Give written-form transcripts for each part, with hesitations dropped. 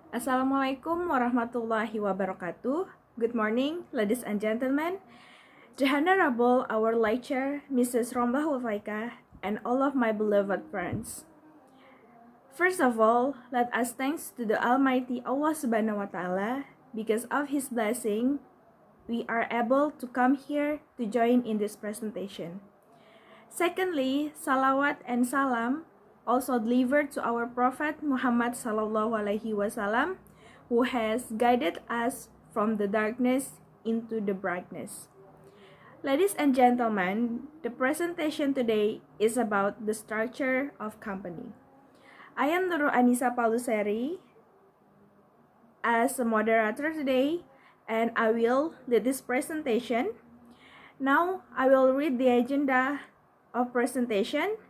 Assalamualaikum warahmatullahi wabarakatuh. Good morning, ladies and gentlemen. The Honorable our lecturer, Mrs. Romlah Wafaika, and all of my beloved friends. First of all, let us thanks to the Almighty Allah Subhanahu wa Ta'ala. Because of His blessing, we are able to come here to join in this presentation. Secondly, salawat and salam also delivered to our Prophet Muhammad sallallahu alaihi wasallam, who has guided us from the darkness into the brightness. Ladies and gentlemen, the presentation today is about the structure of company. I am Nurul Anisa Palusery as a moderator today, and I will lead this presentation. Now, I will read the agenda of presentation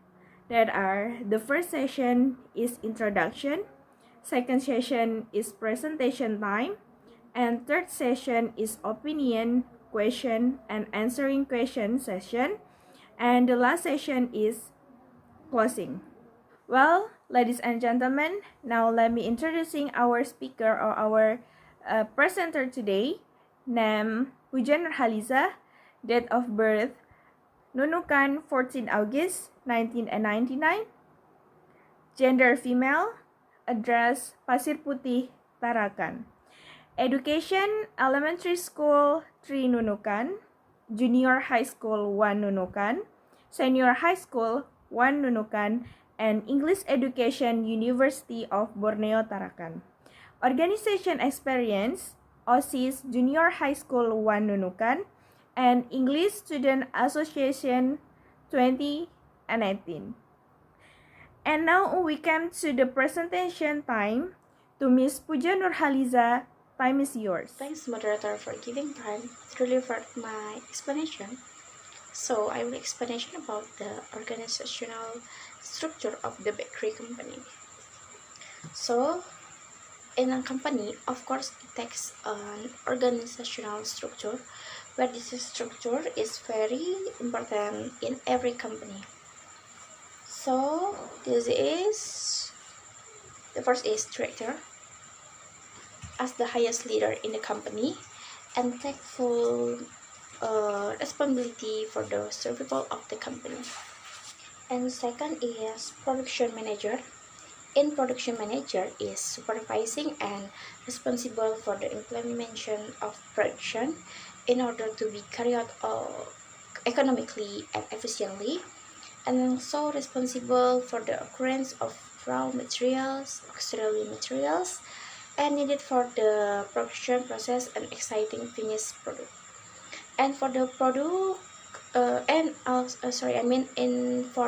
that are: the first session is introduction, second session is presentation time, and third session is opinion, question, and answering question session, and the last session is closing. Well, ladies and gentlemen, now let me introducing our speaker or our presenter today. Name Puja Nurhalizah, date of birth Nunukan 14 August 1999, gender female, address Pasir Putih, Tarakan. Education, elementary school 3 Nunukan, junior high school 1 Nunukan, senior high school 1 Nunukan, and English education University of Borneo, Tarakan. Organization experience, OSIS junior high school 1 Nunukan, and English Student Association 2018. And now we come to the presentation time to Miss Puja Nurhalizah. Time is yours. Thanks, moderator, for giving time to deliver my explanation. So, I will explanation about the organizational structure of the bakery company. So, in a company, of course, it takes an organizational structure, where this structure is very important in every company. So, this is the first is director as the highest leader in the company and take full responsibility for the survival of the company. And second is production manager. In production manager is supervising and responsible for the implementation of production in order to be carried out economically and efficiently, and also responsible for the occurrence of raw materials, auxiliary materials, and needed for the production process and exciting finished product. And for the product for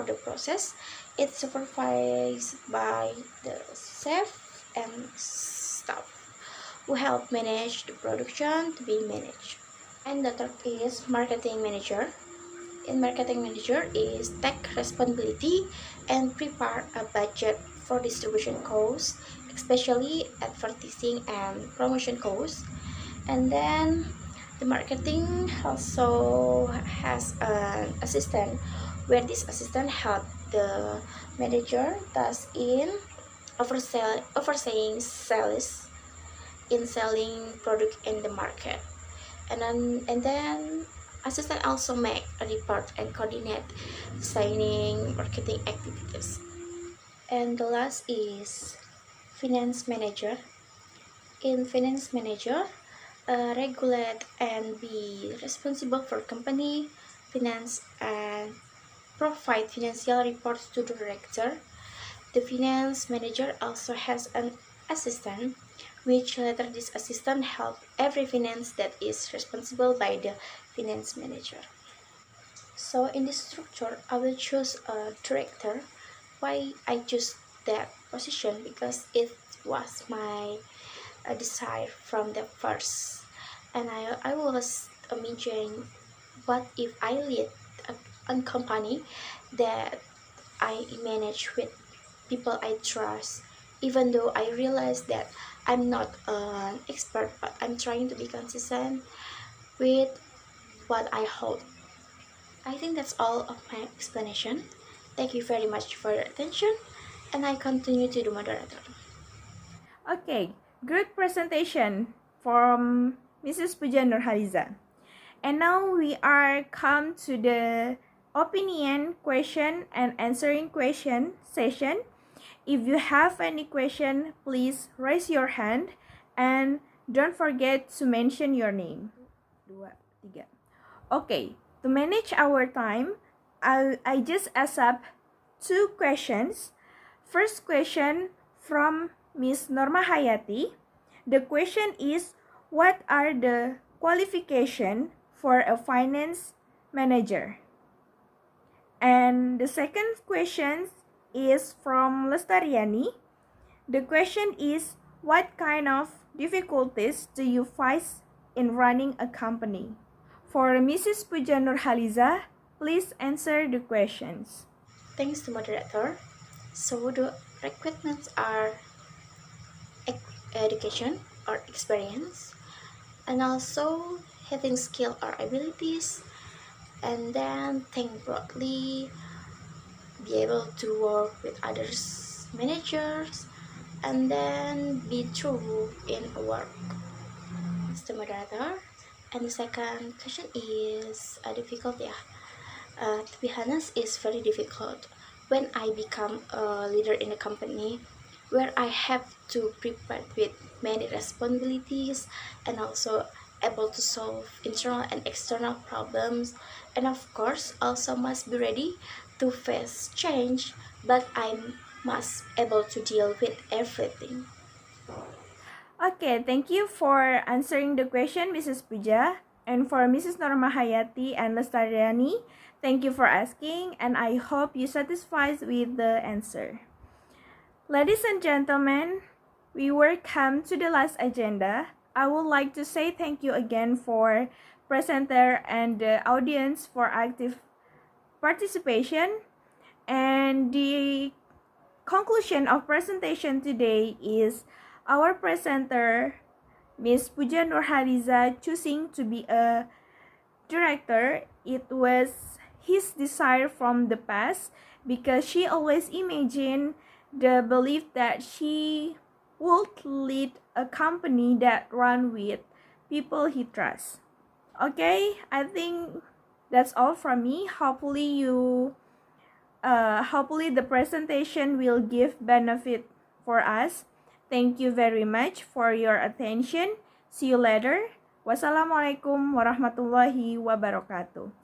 the process, it's supervised by the chef and staff who help manage the production to be managed. And the third is marketing manager. In marketing manager is take responsibility and prepare a budget for distribution costs, especially advertising and promotion costs. And then the marketing also has an assistant, where this assistant help the manager task in overseeing sales in selling product in the market. And then assistant also make a report and coordinate signing marketing activities. And the last is finance manager. In finance manager, regulate and be responsible for company finance and provide financial reports to the director. The finance manager also has an assistant, which later this assistant help every finance that is responsible by the finance manager. So in this structure, I will choose a director. Why I choose that position? Because it was my desire from the first, and I was imagining, what if I lead a company that I manage with people I trust, even though I realize that I'm not an expert, but I'm trying to be consistent with what I hold. I think that's all of my explanation. Thank you very much for your attention, and I continue to the moderator. Okay, Good presentation from Mrs. Puja Nurhalizah. And now we are come to the opinion question and answering question session. If you have any question, please raise your hand and don't forget to mention your name. Dua, tiga. Okay, to manage our time, I just accept two questions. First question from Miss Norma Hayati. The question is, what are the qualifications for a finance manager? And the second question is from Lestariani. The question is, what kind of difficulties do you face in running a company? For Mrs. Puja Nurhalizah, please answer the questions. Thanks to moderator. So the requirements are education or experience, and also having skill or abilities, and then think broadly, be able to work with others, managers, and then be true in work. That's the moderator. And the second question is difficult, yeah. To be honest, it's very difficult when I become a leader in a company where I have to prepare with many responsibilities and also able to solve internal and external problems, and of course also must be ready to face change, but I must able to deal with everything. Okay, thank you for answering the question, Mrs. Puja. And for Mrs. Norma Hayati and Lestariani, thank you for asking, and I hope you satisfied with the answer. Ladies and gentlemen, we were come to the last agenda. I would like to say thank you again for presenter and the audience for active participation. And the conclusion of presentation today is our presenter, Miss Puja Nurhalizah, choosing to be a director. It was his desire from the past because she always imagined the belief that she would lead a company that run with people he trusts. Okay, I think that's all from me. Hopefully the presentation will give benefit for us. Thank you very much for your attention. See you later. Wassalamualaikum warahmatullahi wabarakatuh.